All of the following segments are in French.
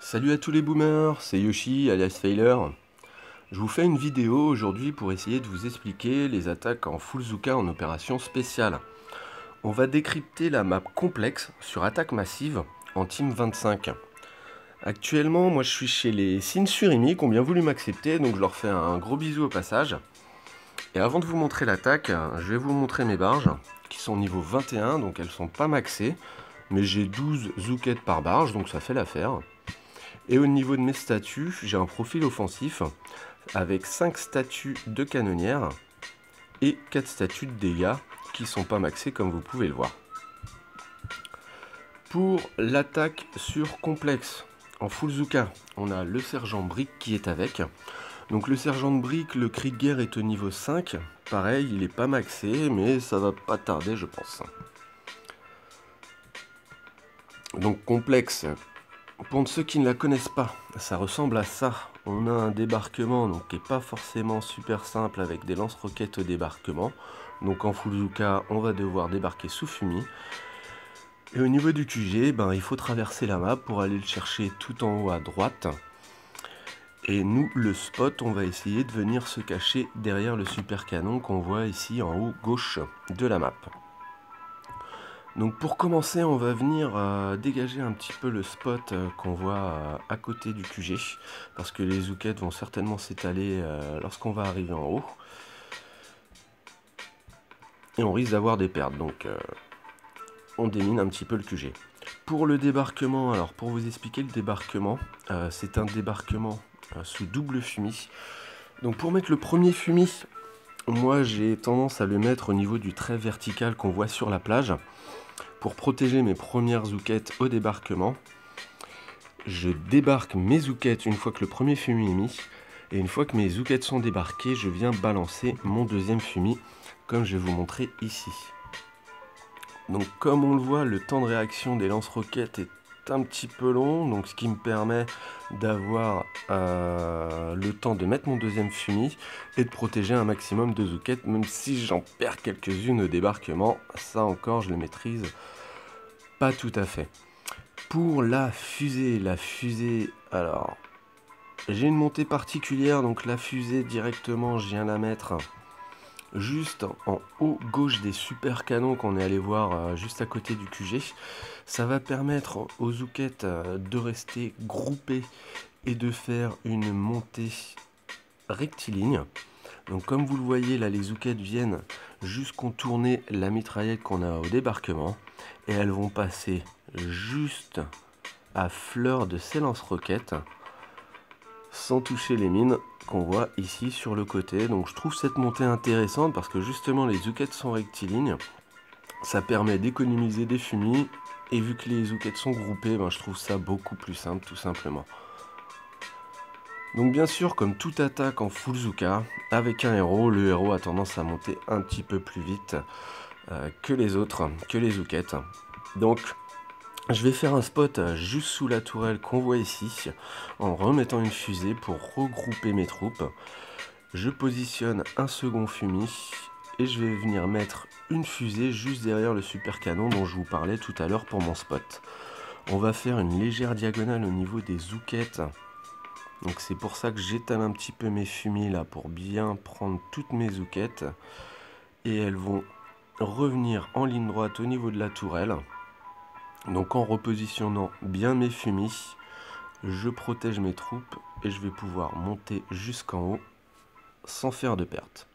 Salut à tous les boomers, c'est Yoshi alias Failer. Je vous fais une vidéo aujourd'hui pour essayer de vous expliquer les attaques en full Zuka en opération spéciale. On va décrypter la map complexe sur attaque massive en Team 25. Actuellement, moi je suis chez les Sinsurimi qui ont bien voulu m'accepter, donc je leur fais un gros bisou au passage. Et avant de vous montrer l'attaque, je vais vous montrer mes barges qui sont niveau 21, donc elles sont pas maxées, mais j'ai 12 Zoukettes par barge, donc ça fait l'affaire. Et au niveau de mes statuts, j'ai un profil offensif avec 5 statuts de canonnière et 4 statuts de dégâts qui sont pas maxés comme vous pouvez le voir. Pour l'attaque sur complexe en full Zuka, on a le sergent brick qui est avec. Donc le sergent de brick, le cri de guerre est au niveau 5. Pareil, il est pas maxé, mais ça va pas tarder je pense. Donc complexe. Pour ceux qui ne la connaissent pas, ça ressemble à ça. On a un débarquement donc, qui n'est pas forcément super simple avec des lance-roquettes au débarquement. Donc en full Zuka, on va devoir débarquer sous Fumi. Et au niveau du QG, il faut traverser la map pour aller le chercher tout en haut à droite. Et nous, le spot, on va essayer de venir se cacher derrière le super canon qu'on voit ici en haut gauche de la map. Donc pour commencer, on va venir dégager un petit peu le spot qu'on voit à côté du QG, parce que les Zoukettes vont certainement s'étaler lorsqu'on va arriver en haut. Et on risque d'avoir des pertes, donc on démine un petit peu le QG. Pour le débarquement, alors pour vous expliquer le débarquement, c'est un débarquement sous double Fumi. Donc pour mettre le premier Fumi, moi j'ai tendance à le mettre au niveau du trait vertical qu'on voit sur la plage. Pour protéger mes premières Zoukettes au débarquement, je débarque mes Zoukettes une fois que le premier Fumi est mis. Et une fois que mes Zoukettes sont débarquées, je viens balancer mon deuxième Fumi, comme je vais vous montrer ici. Donc comme on le voit, le temps de réaction des lance-roquettes est un petit peu long, donc ce qui me permet d'avoir le temps de mettre mon deuxième Fumi et de protéger un maximum de Zoukettes, même si j'en perds quelques-unes au débarquement, ça encore je le maîtrise pas tout à fait. Pour la fusée, alors j'ai une montée particulière, donc la fusée directement je viens la mettre juste en haut gauche des super canons qu'on est allé voir juste à côté du QG. Ça va permettre aux Zoukettes de rester groupées et de faire une montée rectiligne. Donc comme vous le voyez là, les Zoukettes viennent juste contourner la mitraillette qu'on a au débarquement et elles vont passer juste à fleur de ces lance-roquettes sans toucher les mines qu'on voit ici sur le côté. Donc je trouve cette montée intéressante parce que justement les Zoukettes sont rectilignes, ça permet d'économiser des fumis et vu que les Zoukettes sont groupées, je trouve ça beaucoup plus simple tout simplement. Donc bien sûr, comme toute attaque en full Zuka, avec un héros, le héros a tendance à monter un petit peu plus vite que les autres, que les Zoukettes. Donc je vais faire un spot juste sous la tourelle qu'on voit ici, en remettant une fusée pour regrouper mes troupes. Je positionne un second Fumi et je vais venir mettre une fusée juste derrière le super canon dont je vous parlais tout à l'heure pour mon spot. On va faire une légère diagonale au niveau des Zoukettes. Donc c'est pour ça que j'étale un petit peu mes fumis là pour bien prendre toutes mes Zoukettes. Et elles vont revenir en ligne droite au niveau de la tourelle. Donc en repositionnant bien mes fumis, je protège mes troupes et je vais pouvoir monter jusqu'en haut sans faire de perte.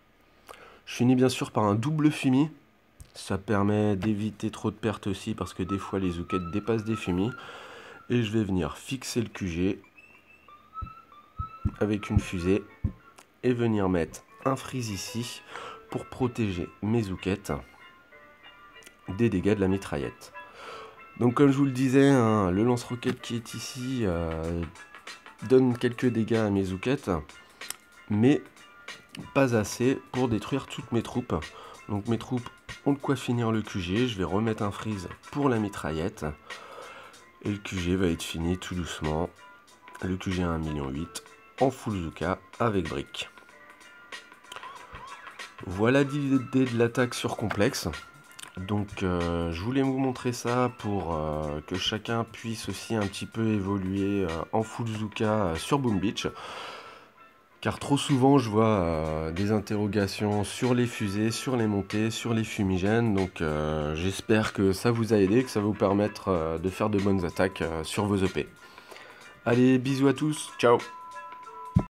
Je finis bien sûr par un double Fumi. Ça permet d'éviter trop de pertes aussi parce que des fois les Zoukettes dépassent des fumis. Et je vais venir fixer le QG avec une fusée et venir mettre un freeze ici pour protéger mes Zoukettes des dégâts de la mitraillette. Donc comme je vous le disais, le lance-roquette qui est ici donne quelques dégâts à mes Zoukettes, mais pas assez pour détruire toutes mes troupes. Donc mes troupes ont de quoi finir le QG, je vais remettre un freeze pour la mitraillette, et le QG va être fini tout doucement. Le QG à 1,8 million en full Zuka avec brick. Voilà l'idée de l'attaque sur complexe. Donc je voulais vous montrer ça pour que chacun puisse aussi un petit peu évoluer en Fuzuka sur Boom Beach. Car trop souvent je vois des interrogations sur les fusées, sur les montées, sur les fumigènes. Donc j'espère que ça vous a aidé, que ça va vous permettre de faire de bonnes attaques sur vos EP. Allez, bisous à tous, ciao!